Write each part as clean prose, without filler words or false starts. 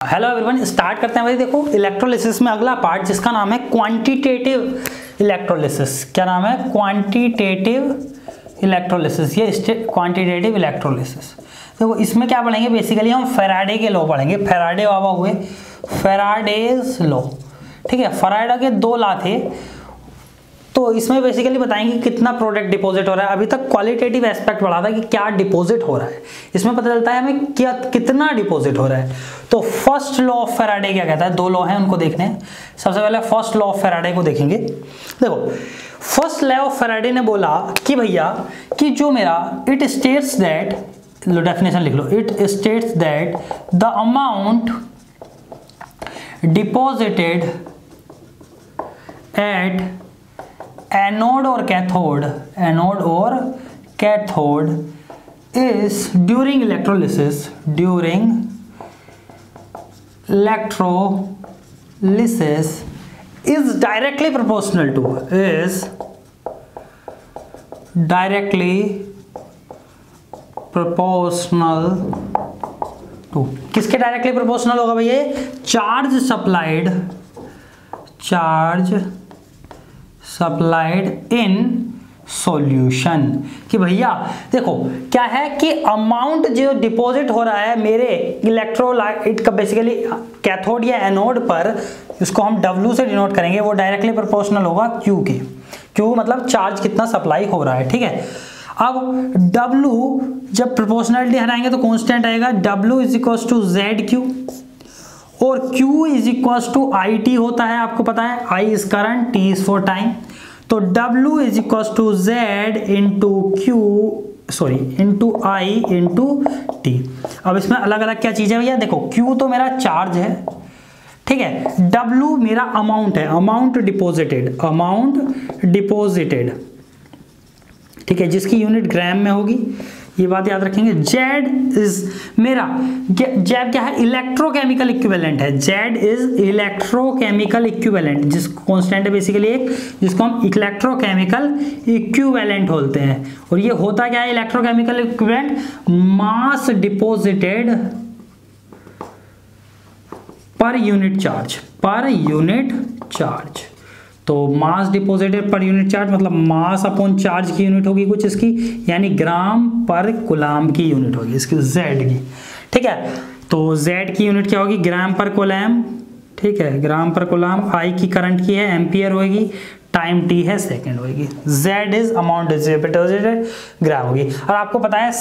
Hello everyone, start करते हैं भाई। देखो इलेक्ट्रोलिसिस में अगला पार्ट जिसका नाम है क्वांटिटेटिव इलेक्ट्रोलिसिस। क्या नाम है? Quantitative electrolysis. ये क्वांटिटेटिव इलेक्ट्रोलिसिस। देखो इसमें क्या पढ़ेंगे, बेसिकली हम फैराडे के लॉ पढ़ेंगे। फैराडे बाबा हुए फैराडेज लॉ, ठीक है। फैराडे के दो लॉ थे, तो इसमें बेसिकली बताएंगे कितना प्रोडक्ट डिपॉजिट हो रहा है। अभी तक क्वालिटेटिव एस्पेक्ट पढ़ा था कि क्या डिपॉजिट हो रहा है, इसमें पता चलता है हमें क्या कितना डिपॉजिट हो रहा है। तो फर्स्ट लॉ ऑफ फैराडे क्या कहता है? दो लॉ हैं, उनको देखने हैं। सबसे पहले फर्स्ट लॉ ऑफ फैराडे को देखेंगे। देखो फर्स्ट लॉ ऑफ फैराडे ने बोला कि भैया कि जो मेरा इट स्टेट्स दैट, लो डेफिनेशन लिख लो, it states that the amount deposited at anode और cathode is during electrolysis is directly proportional to किसके डायरेक्टली प्रोपोर्शनल होगा भैया? Charge supplied in solution. कि भैया देखो क्या है कि अमाउंट जो डिपॉजिट हो रहा है मेरे इलेक्ट्रोलाइट का, बेसिकली कैथोड या एनोड पर, इसको हम W से डिनोट करेंगे, वो डायरेक्टली प्रोपोर्शनल होगा Q के। Q मतलब चार्ज कितना सप्लाई हो रहा है, ठीक है। अब W जब प्रोपोर्शनलिटी हटाएंगे तो कांस्टेंट आएगा, W is equal to ZQ और Q is equal to IT होता है, आपको पता है। I is current, T is for time. तो W is equal to Z into I into T। अब इसमें अलग अलग क्या चीज है भैया? देखो Q तो मेरा चार्ज है, ठीक है। W मेरा अमाउंट है, अमाउंट डिपोजिटेड, ठीक है, जिसकी यूनिट ग्राम में होगी, ये बात याद रखेंगे। Z इज मेरा, Z क्या है? इलेक्ट्रोकेमिकल इक्विवेलेंट है। Z इज इलेक्ट्रोकेमिकल इक्विवेलेंट, जिस कांस्टेंट है बेसिकली एक, जिसको हम इलेक्ट्रोकेमिकल इक्विवेलेंट बोलते हैं। और ये होता क्या है इलेक्ट्रोकेमिकल इक्विवेलेंट? मास डिपॉजिटेड पर यूनिट चार्ज। तो मास डिपॉजिटेड पर यूनिट चार्ज मतलब मास अपॉन चार्ज की यूनिट होगी कुछ इसकी, यानी ग्राम पर कूलाम की यूनिट होगी इसकी, Z की, ठीक है। तो Z की यूनिट क्या होगी? ग्राम पर कूलाम, ठीक है, ग्राम पर कूलाम। I की करंट की है एम्पियर होगी, टाइम T है सेकंड होगी। Z इज अमाउंट डिपॉजिटेड, ग्राम होगी। और आपको पता है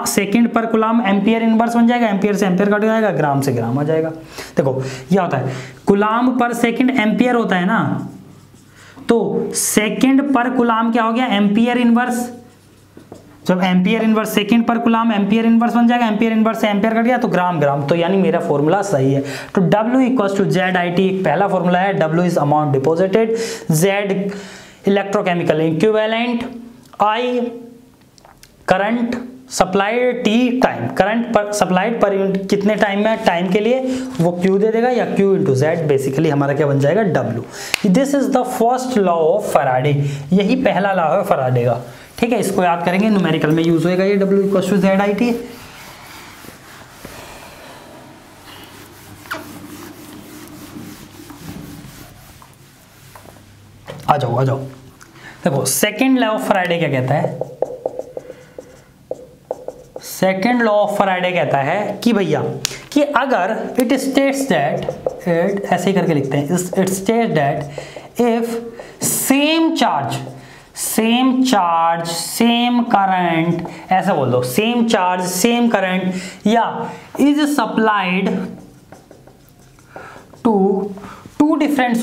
सेकंड पर कूलाम एम्पियर इनवर्स बन जाएगा, एम्पियर से एम्पियर कट जाएगा, ग्राम से ग्राम आ जाएगा। देखो यह होता है कूलाम पर सेकंड एम्पियर होता है ना, तो सेकंड पर कूलाम क्या हो गया? Ampere inverse. जब एम्पियर इनवर्स सेकंड पर कूलाम एम्पियर इनवर्स बन जाएगा, एम्पियर इनवर्स से एम्पियर कट गया तो ग्राम। तो यानी मेरा फॉर्मूला सही है। तो W इक्वल टू ZIT एक पहला फॉर्मूला है। W is amount deposited, Z electrochemical equivalent, I current supplied, T time, current पर सप्लाइड पर यूनिट कितने टाइम में, टाइम के लिए, वो Q दे देगा, या Q इंटू Z, बेसिकली हमारा क्या बन जाएगा? W। This is the first law of Faraday, यही पहला लॉ है फैराडे का, ठीक है। इसको याद करेंगे, न्यूमेरिकल में यूज होएगा ये W इक्वल टू ZIT। आ जाओ। देखो सेकंड लॉ ऑफ फैराडे क्या कहता है? सेकंड लॉ ऑफ फैराडे कहता है कि भैया कि अगर इट स्टेट्स दैट, ऐसे ही करके लिखते हैं, it states that if same charge same current, ऐसा बोल दो, सेम चार्ज सेम करंट या is supplied to different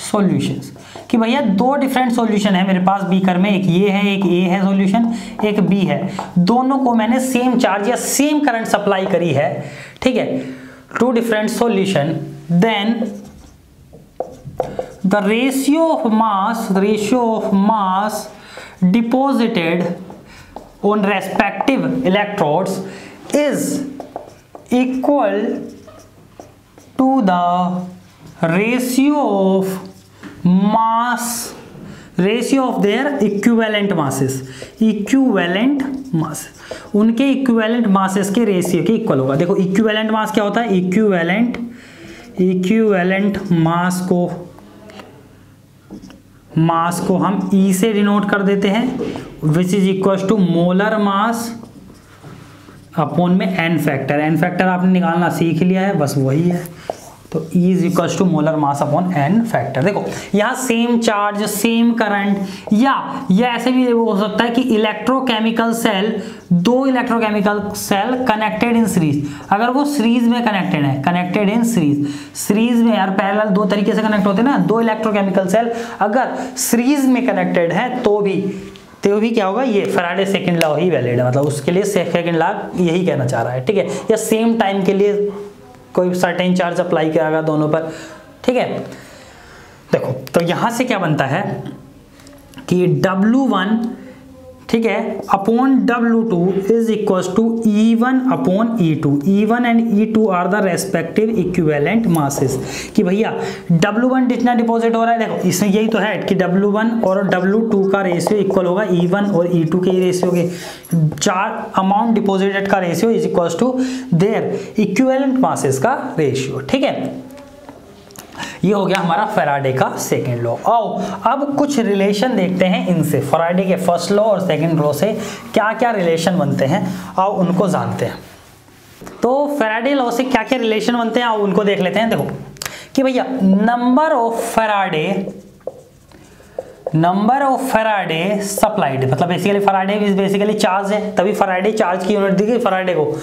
solutions. कि भैया दो डिफरेंट सॉल्यूशन है मेरे पास बीकर में, एक ये है, एक A है सॉल्यूशन, एक B है। दोनों को मैंने सेम चार्ज या सेम करंट सप्लाई करी है, ठीक है, two different solution, then the ratio of mass deposited on respective electrodes is equal to the ratio of mass ratio of their equivalent masses, equivalent mass, उनके equivalent masses के ratio के equal होगा। देखो equivalent मास क्या होता है, equivalent mass को हम E से डिनोट कर देते हैं, which is equal to molar mass upon में n फैक्टर। n फैक्टर आपने निकालना सीख लिया है, बस वही है। तो E is equal to molar mass upon n factor. देखो यहाँ सेम चार्ज, सेम करंट, या यह ऐसे भी हो सकता है कि इलेक्ट्रोकेमिकल सेल, दो electrochemical cell connected in series, अगर वो सीरीज में कनेक्टेड है, कनेक्टेड इन सीरीज में यार पैरेलल दो तरीके से कनेक्ट होते हैं ना, दो इलेक्ट्रोकेमिकल सेल अगर सीरीज में कनेक्टेड है तो भी क्या होगा, ये फैराडे सेकंड लॉ ही वैलिड है, मतलब उसके लिए सेकंड लॉ यही कहना चाह रहा है, ठीक है। या सेम टाइम के लिए कोई सर्टेन चार्ज अप्लाई किया दोनों पर, ठीक है। देखो तो यहां से क्या बनता है कि W1, ठीक है, upon W2 is equal to E1 upon E2। E1 and E2 are the respective equivalent masses, कि भैया W1 जितना डिपॉजिट हो रहा है, देखो इसमें यही तो है कि W1 और W2 का रेशियो इक्वल होगा E1 और E2 के रेशियो के, चार अमाउंट डिपॉजिटेड का ratio is equal to their equivalent masses का रेशियो, ठीक है। ये हो गया हमारा फैराडे का सेकंड लॉ। आओ अब कुछ रिलेशन देखते हैं इनसे, फैराडे के फर्स्ट लॉ और सेकंड लॉ से क्या क्या रिलेशन बनते हैं, आओ उनको जानते हैं। तो फैराडे लॉ से क्या क्या रिलेशन बनते हैं, आओ उनको देख लेते हैं। देखो कि भैया नंबर ऑफ फैराडे सप्लाइड, मतलब basically faraday is basically charge है, तभी फैराडे चार्ज की यूनिट दी गई फैराडे को,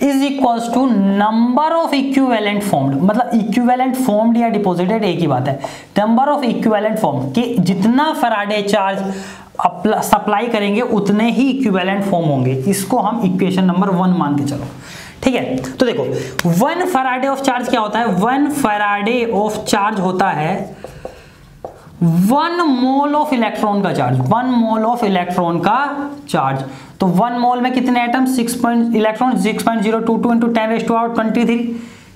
is equals to number of equivalent formed, मतलब इक्विवेलेंट फॉर्म्ड या डिपॉजिटेड एक ही बात है। नंबर ऑफ इक्विवेलेंट फॉर्म कि जितना फैराडे चार्ज सप्लाई करेंगे उतने ही इक्विवेलेंट फॉर्म होंगे, इसको हम इक्वेशन नंबर 1 मान के चलो, ठीक है। तो देखो 1 फैराडे ऑफ चार्ज क्या होता है, 1 फैराडे ऑफ चार्ज होता है 1 मोल ऑफ इलेक्ट्रॉन का चार्ज, 1 मोल ऑफ इलेक्ट्रॉन का चार्ज। तो 1 मोल में कितने एटम, 6 इलेक्ट्रॉन 6.022 इंटू 10⁻23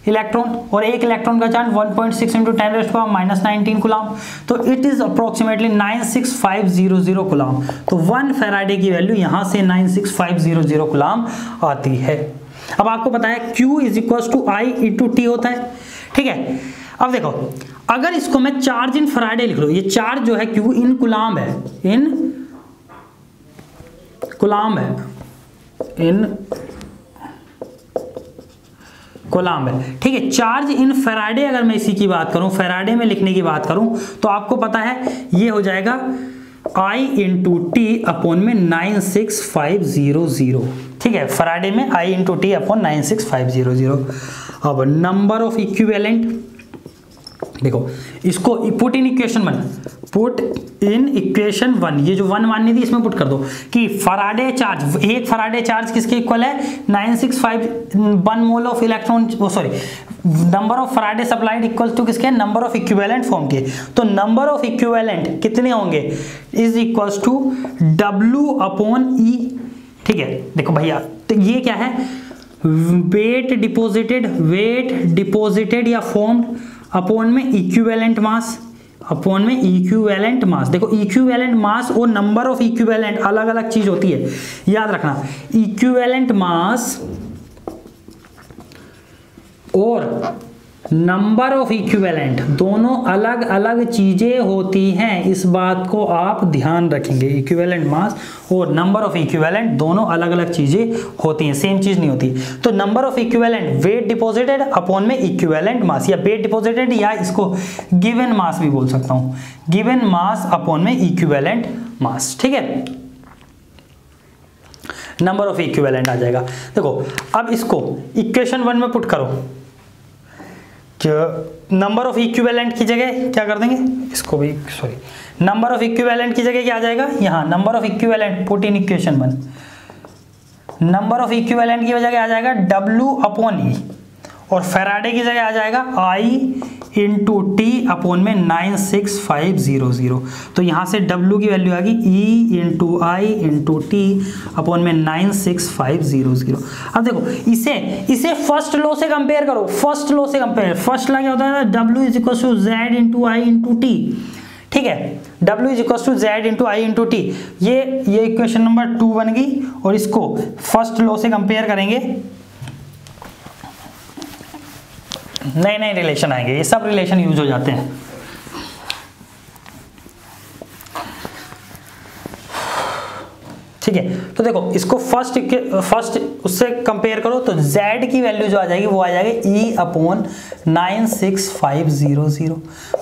इलेक्ट्रॉन, और एक इलेक्ट्रॉन का चार्ज 1.6 इंटू 10⁻⁻19 कूलम, तो इट इज अप्रोक्सीमेटली 96500 कूलम। तो 1 फैराडे की वैल्यू यहां से 96500 कूलम आती है। अब आपको पता है Q is equal to I into T होता है, ठीक है। अब देखो अगर इसको मैं चार्ज इन फैराडे लिख लो, ये चार्ज जो है Q इन कूलम है, इन कूलम है, ठीक है। चार्ज इन फैराडे अगर मैं इसी की बात करूं, फैराडे में लिखने की बात करूं, तो आपको पता है ये हो जाएगा I इंटू टी अपॉन में 96500, ठीक है। फैराडे में I इंटू टी अपॉन 96500। अब नंबर ऑफ इक्विवेलेंट, देखो इसको पुट इन इक्वेशन 1, ये जो 1 माननी थी इसमें पुट कर दो कि फैराडे चार्ज, एक फैराडे चार्ज किसके इक्वल है, 965 mole of electron, number of Faraday supplied equal to किसके, नंबर ऑफ इक्विवेलेंट फॉर्म के। तो नंबर ऑफ इक्विवेलेंट कितने होंगे, is equal to W upon E, ठीक है। देखो भैया तो ये क्या है, वेट डिपॉजिटेड या फॉर्म्ड अपॉन में इक्विवेलेंट मास, अपॉन में इक्विवेलेंट मास। देखो इक्विवेलेंट मास और नंबर ऑफ इक्विवेलेंट अलग अलग चीज होती है, याद रखना। इक्विवेलेंट मास और नंबर ऑफ इक्विवेलेंट दोनों अलग अलग चीजें होती हैं, इस बात को आप ध्यान रखेंगे। इक्विवेलेंट मास और नंबर ऑफ इक्विवेलेंट दोनों अलग अलग चीजें होती हैं, सेम चीज नहीं होती। तो number of equivalent weight deposited upon में इक्विवेलेंट मास, या वेट डिपॉजिटेड या इसको गिवन मास भी बोल सकता हूं, गिवन मास अपॉन में इक्विवेलेंट मास, ठीक है। नंबर ऑफ इक्विवेलेंट आ जाएगा। देखो अब इसको इक्वेशन 1 में पुट करो, नंबर ऑफ इक्विवेलेंट की जगह क्या कर देंगे, इसको भी नंबर ऑफ इक्विवेलेंट की जगह क्या आ जाएगा, यहाँ number of equivalent put in equation 1, number of equivalent की जगह आ जाएगा W अपॉन E, और फैराडे की जगह आ जाएगा I इंटू टी अपॉन में 96500। तो यहाँ से W की वैल्यू आ गई E into I into T upon में 96500। अब देखो इसे फर्स्ट लॉ से कंपेयर करो, फर्स्ट लॉ क्या होता है, W is equal to Z into I into T, ठीक है। W is equal to Z into I into T. ये इक्वेशन नंबर 2 बन गई, और इसको फर्स्ट लॉ से कंपेयर करेंगे, नए नए रिलेशन आएंगे, ये सब रिलेशन यूज हो जाते हैं। ठीक है, तो देखो इसको फर्स्ट उससे कंपेयर करो तो z की वैल्यू जो आ जाएगी वो आ जाएगी E अपॉन 96500।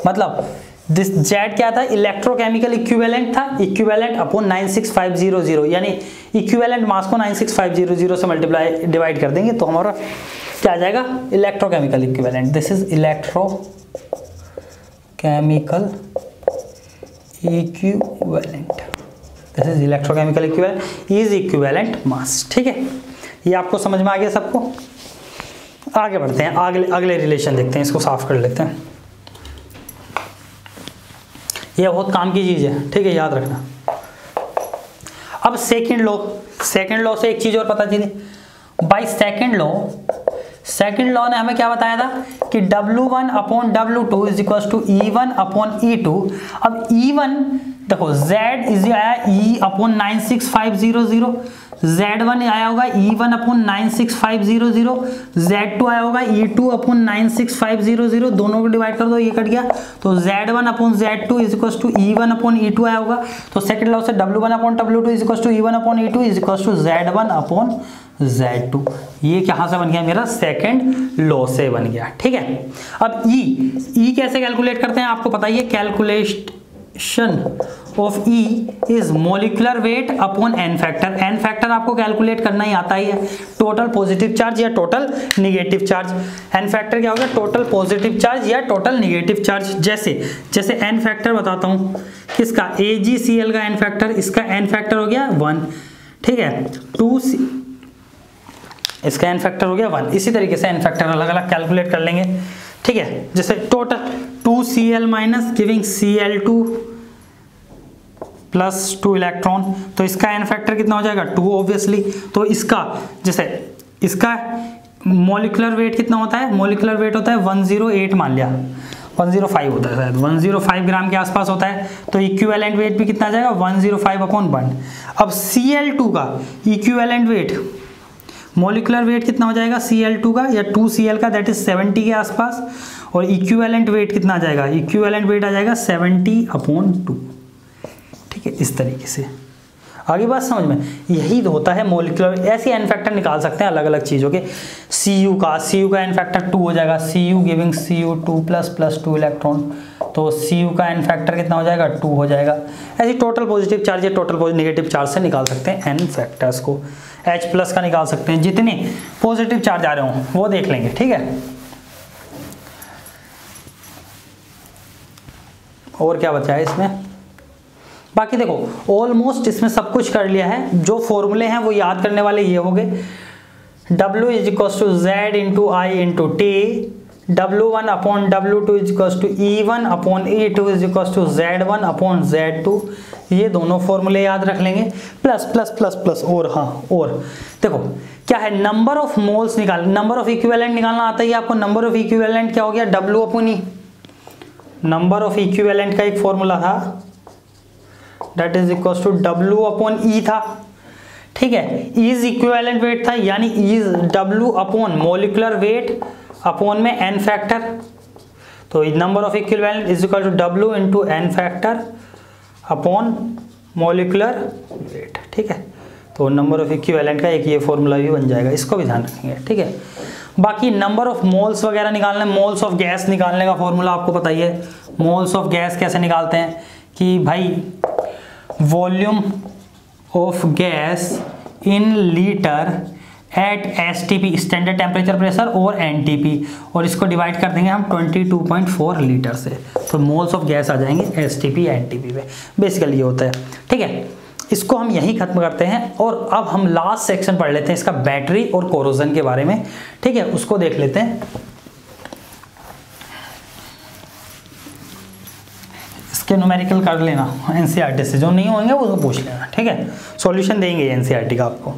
मतलब दिस z क्या था, इलेक्ट्रोकेमिकल इक्विवेलेंट था, इक्विवेलेंट अपॉन 96500, यानी इक्विवेलेंट मास को 96500 से मल्टीप्लाई डिवाइड कर देंगे तो हमारा क्या आ जाएगा, electrochemical equivalent. This is electrochemical equivalent, this is electrochemical equivalent is equivalent mass. ठीक है, ये आपको समझ में आ गया सबको। आगे बढ़ते हैं, अगले रिलेशन देखते हैं, इसको साफ कर लेते हैं। ये बहुत काम की चीज है, ठीक है, याद रखना। अब सेकंड लॉ से एक चीज और पता चली, बाय सेकंड लॉ ने हमें क्या बताया था कि W1 upon W2 is equal to E1 upon E2। अब E1 देखो z इज आया E अपॉन 96500, Z1 आया होगा E1 अपॉन 96500, Z2 आया होगा E2 अपॉन 96500, दोनों को डिवाइड कर दो, ये कट गया, तो Z1 upon Z2 is equal to E1 upon E2 आया होगा। तो सेकंड लॉ से W1 upon W2 is equal to E1 upon E2 is equal to Z1 upon Z2। ये कहां से बन गया, मेरा सेकंड लॉ से बन गया। ठीक है, अब E कैसे कैलकुलेट करते हैं आपको पता ही है, calculation of E is molecular weight upon n factor. n factor आपको कैलकुलेट करना ही आता ही है, टोटल पॉजिटिव चार्ज या total negative charge. n factor क्या होगा, टोटल पॉजिटिव चार्ज या टोटल निगेटिव चार्ज। जैसे n फैक्टर बताता हूं किसका, AgCl का n फैक्टर, इसका n फैक्टर हो गया 1, ठीक है, 2 इसका n फैक्टर हो गया 1। इसी तरीके से n फैक्टर अलग अलग कैलकुलेट कर लेंगे। ठीक है, जैसे total 2Cl minus giving Cl2 plus 2 electron, तो इसका n फैक्टर कितना हो जाएगा 2 ऑब्वियसली। तो इसका जैसे इसका मॉलिक्यूलर वेट कितना होता है, मॉलिक्यूलर वेट होता है 108, मान लिया 105 होता है शायद, 105 ग्राम के आसपास होता है। तो इक्विवेलेंट वेट भी कितना आ जाएगा 105 अपॉन 1। अब Cl2 का इक्विवेलेंट वेट, मॉलिक्यूलर वेट कितना हो जाएगा Cl2 का या 2Cl का, दैट इज 70 के आसपास, और इक्विवेलेंट वेट कितना आ जाएगा, इक्विवेलेंट वेट आ जाएगा 70 अपॉन 2। ठीक है, इस तरीके से आगे बात समझ में, यही होता है मॉलिक्यूलर। ऐसे एन फैक्टर निकाल सकते हैं अलग अलग चीज़ों के। Cu का एन फैक्टर 2 हो जाएगा, Cu giving Cu2 plus 2 electron, तो Cu का एन फैक्टर कितना हो जाएगा 2 हो जाएगा। ऐसे टोटल पॉजिटिव चार्ज या टोटल नेगेटिव चार्ज से निकाल सकते हैं एन फैक्टर्स को। H प्लस का निकाल सकते हैं, जितने पॉजिटिव चार्ज आ रहे हों वो देख लेंगे। ठीक है, और क्या बचा है इसमें, बाकी देखो ऑलमोस्ट इसमें सब कुछ कर लिया है। जो फॉर्मूले हैं वो याद करने वाले ये हो गए, W is equal to Z into I into T, W1 upon W2 is equal to E1 upon E2 is equal to Z1 upon Z2। ये दोनों फॉर्मूले याद रख लेंगे, प्लस प्लस प्लस प्लस, और हाँ, और देखो क्या है, नंबर ऑफ मोल्स निकाल, नंबर ऑफ इक्विवेलेंट निकालना आता ही है आपको। नंबर ऑफ इक्विवेलेंट क्या हो गया, W upon E। Number of equivalent का एक फॉर्मूला था, that is equal to W upon E था। ठीक है, इज इक्विवेलेंट वेट था, यानी is W upon molecular weight upon में n फैक्टर, तो number of equivalent is equal to W into n factor upon molecular weight. ठीक है, तो नंबर ऑफ इक्विवेलेंट का एक ये फॉर्मूला भी बन जाएगा, इसको भी ध्यान रखेंगे। ठीक है, बाकी नंबर ऑफ मोल्स वगैरह निकालने, मोल्स ऑफ गैस निकालने का फॉर्मूला आपको पता ही है। मोल्स ऑफ गैस कैसे निकालते हैं कि भाई volume of gas in litre at STP standard temperature pressure और NTP, और इसको डिवाइड कर देंगे हम 22.4 लीटर से, तो मोल्स ऑफ गैस आ जाएंगे STP NTP पे। बेसिकली ये होता है। ठीक है, इसको हम यहीं खत्म करते हैं, और अब हम लास्ट सेक्शन पढ़ लेते हैं इसका, बैटरी और कोरोजन के बारे में। ठीक है, उसको देख लेते हैं। इसके न्यूमेरिकल कर लेना NCERT से, जो नहीं होंगे वो पूछ लेना। ठीक है, सॉल्यूशन देंगे NCERT का आपको।